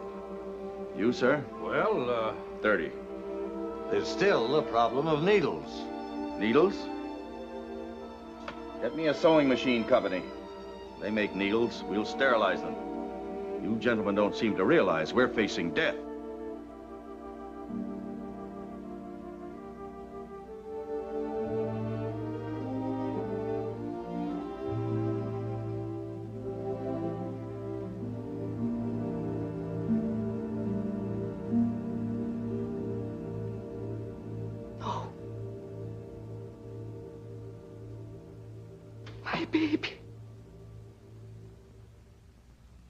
You, sir? Well, 30. There's still the problem of needles. Needles? Get me a sewing machine company. They make needles. We'll sterilize them. You gentlemen don't seem to realize we're facing death. My baby.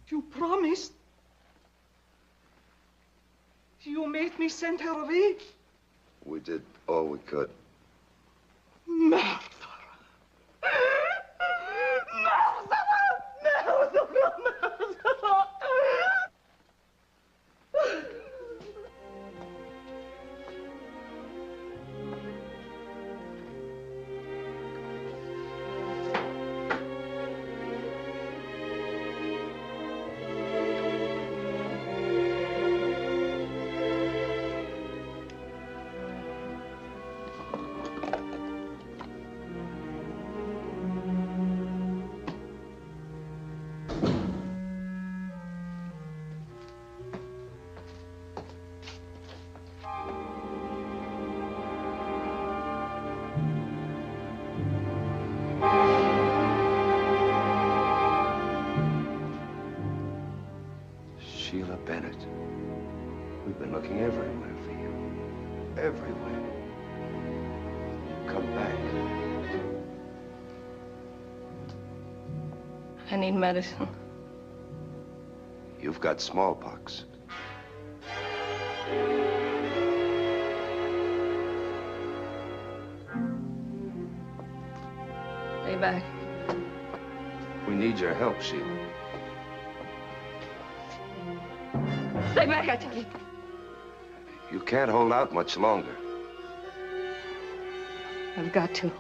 You promised. You made me send her away. We did all we could. Murder. Sheila Bennett. We've been looking everywhere for you. Everywhere. Come back. I need medicine. You've got smallpox. Stay back. We need your help, Sheila. Stay back, I tell you. You can't hold out much longer. I've got to.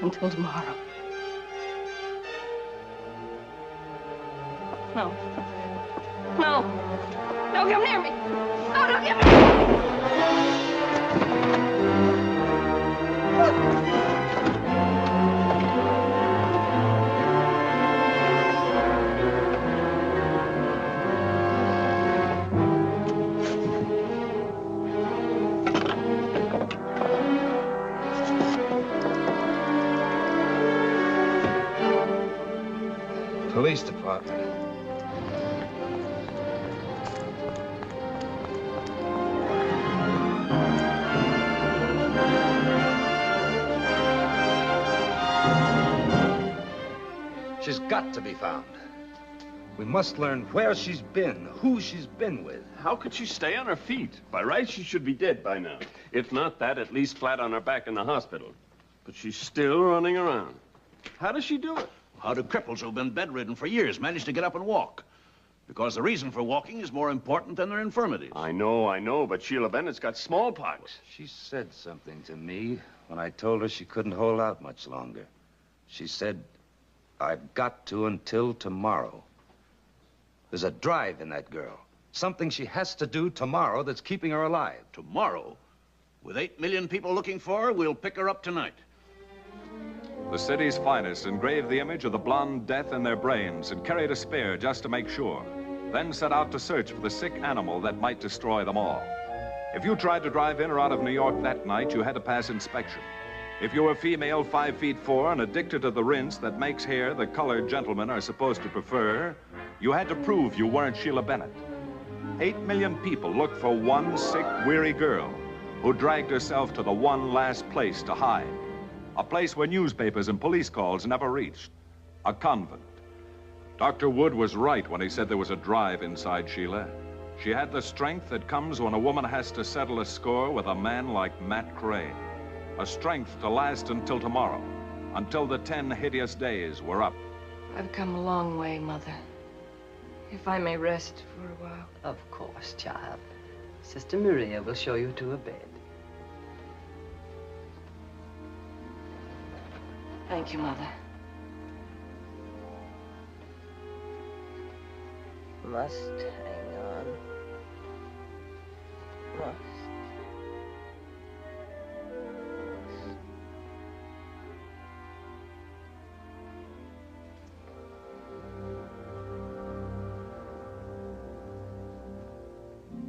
Until tomorrow. No. No. Don't come near me. No, don't come near me. Police department. She's got to be found. We must learn where she's been, who she's been with. How could she stay on her feet? By rights, she should be dead by now. If not that, at least flat on her back in the hospital. But she's still running around. How does she do it? How do cripples who've been bedridden for years manage to get up and walk? Because the reason for walking is more important than their infirmities. I know, but Sheila Bennett's got smallpox. She said something to me when I told her she couldn't hold out much longer. She said, I've got to until tomorrow. There's a drive in that girl. Something she has to do tomorrow that's keeping her alive. Tomorrow? With 8 million people looking for her, we'll pick her up tonight. The city's finest engraved the image of the blonde death in their brains and carried a spear just to make sure. Then set out to search for the sick animal that might destroy them all. If you tried to drive in or out of New York that night, you had to pass inspection. If you were female, 5'4", and addicted to the rinse that makes hair the color gentlemen are supposed to prefer, you had to prove you weren't Sheila Bennett. 8 million people looked for one sick, weary girl who dragged herself to the one last place to hide. A place where newspapers and police calls never reached. A convent. Dr. Wood was right when he said there was a drive inside Sheila. She had the strength that comes when a woman has to settle a score with a man like Matt Crane. A strength to last until tomorrow, until the 10 hideous days were up. I've come a long way, Mother. If I may rest for a while. Of course, child. Sister Maria will show you to a bed. Thank you, Mother. Must hang on. Must.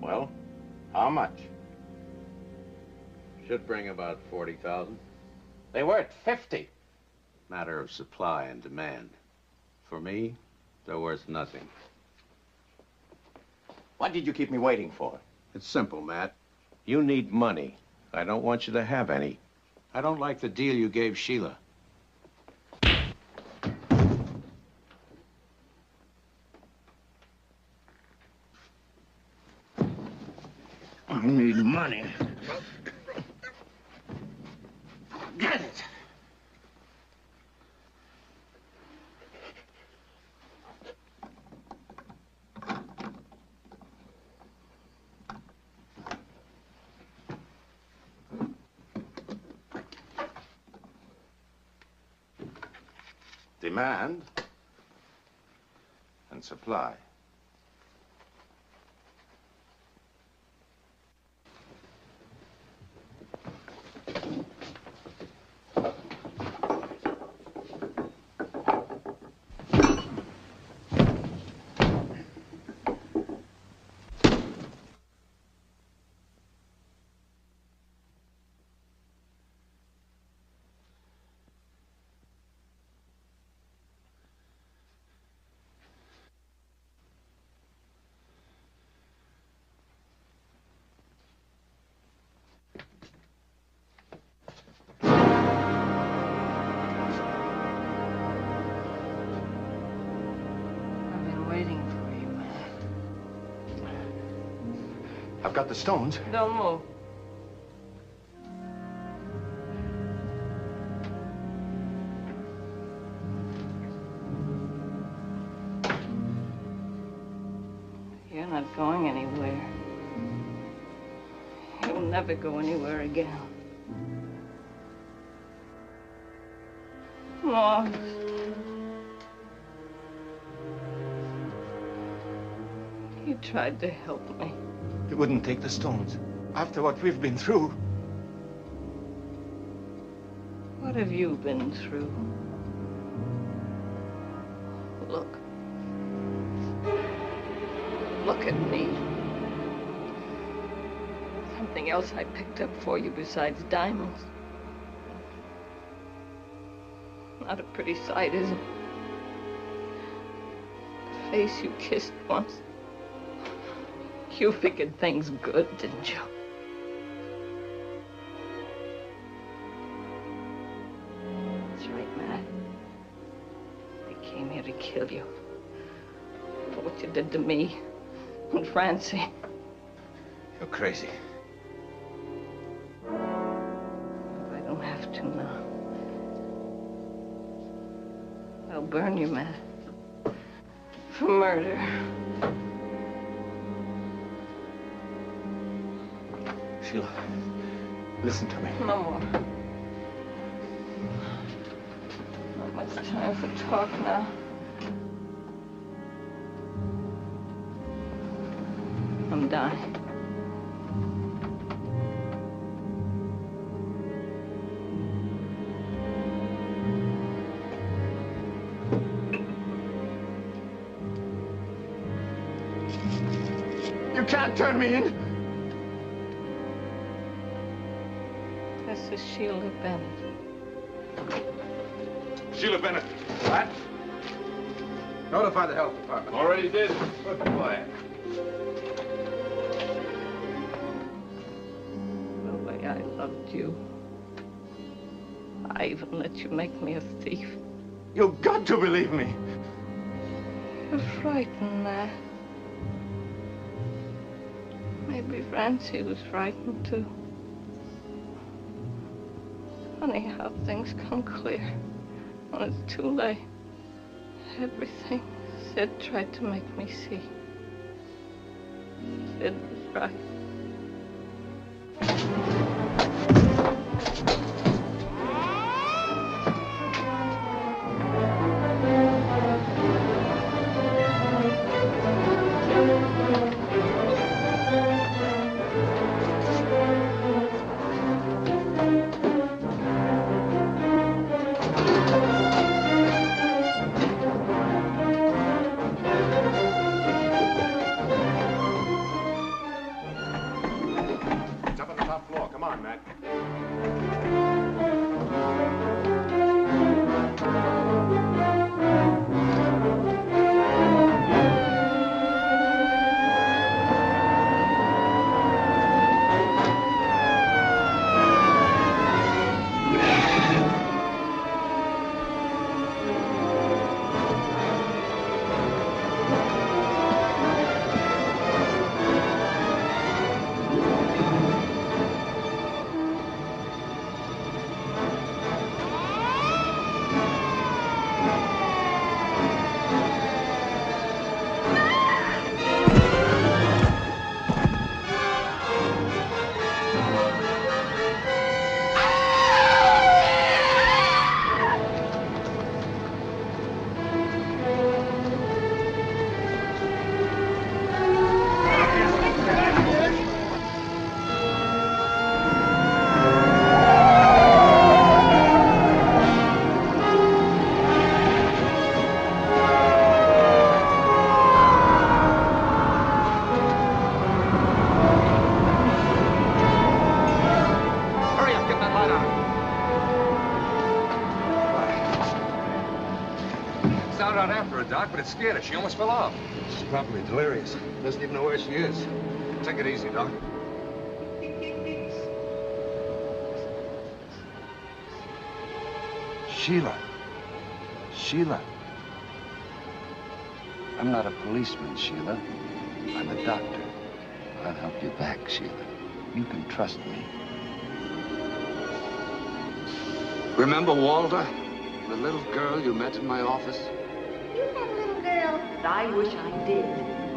Well, how much? Should bring about 40,000. They were at 50. Matter of supply and demand. For me, they're worth nothing. What did you keep me waiting for? It's simple, Matt. You need money. I don't want you to have any. I don't like the deal you gave Sheila. I need money. Get it. Demand and supply. I've got the stones. Don't move. You're not going anywhere. You'll never go anywhere again. Lost. You tried to help me. You wouldn't take the stones. After what we've been through. What have you been through? Look. Look at me. Something else I picked up for you besides diamonds. Not a pretty sight, is it? The face you kissed once. You figured things good, didn't you? That's right, Matt. They came here to kill you. For what you did to me and Francie. You're crazy. I don't have to now. I'll burn you, Matt. For murder. Sheila, listen to me. No more. Not much time for talk now. I'm dying. You can't turn me in. This is Sheila Bennett. Sheila Bennett. What? Notify the health department. Already did. Good boy. The way I loved you. I even let you make me a thief. You've got to believe me. You're frightened, Matt. Maybe Francie was frightened, too. Funny how things come clear when it's too late. Everything Sid tried to make me see. Sid was right. Doc, but it scared her. She almost fell off. She's probably delirious. Doesn't even know where she is. Take it easy, Doc. Sheila. Sheila. I'm not a policeman, Sheila. I'm a doctor. I'll help you back, Sheila. You can trust me. Remember Walter? The little girl you met in my office? You had a little girl. I wish I did.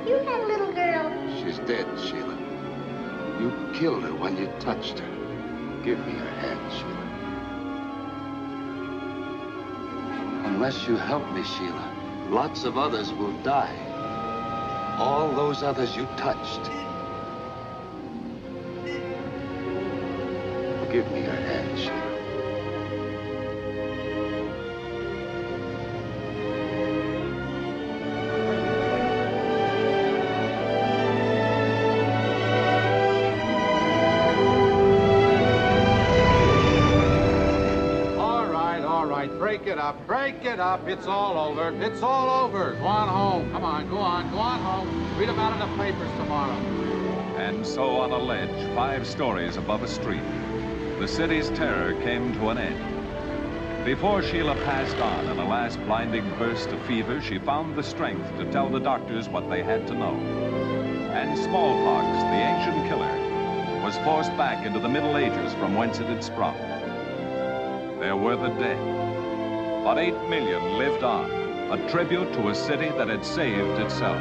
You had a little girl. She's dead, Sheila. You killed her when you touched her. Give me your hand, Sheila. Unless you help me, Sheila, lots of others will die. All those others you touched. Give me your hand, Sheila. Break it up. It's all over. It's all over. Go on home. Come on, go on. Go on home. Read about it in the papers tomorrow. And so on a ledge, 5 stories above a street, the city's terror came to an end. Before Sheila passed on in a last blinding burst of fever, she found the strength to tell the doctors what they had to know. And smallpox, the ancient killer, was forced back into the Middle Ages from whence it had sprung. There were the dead. But 8 million lived on, a tribute to a city that had saved itself.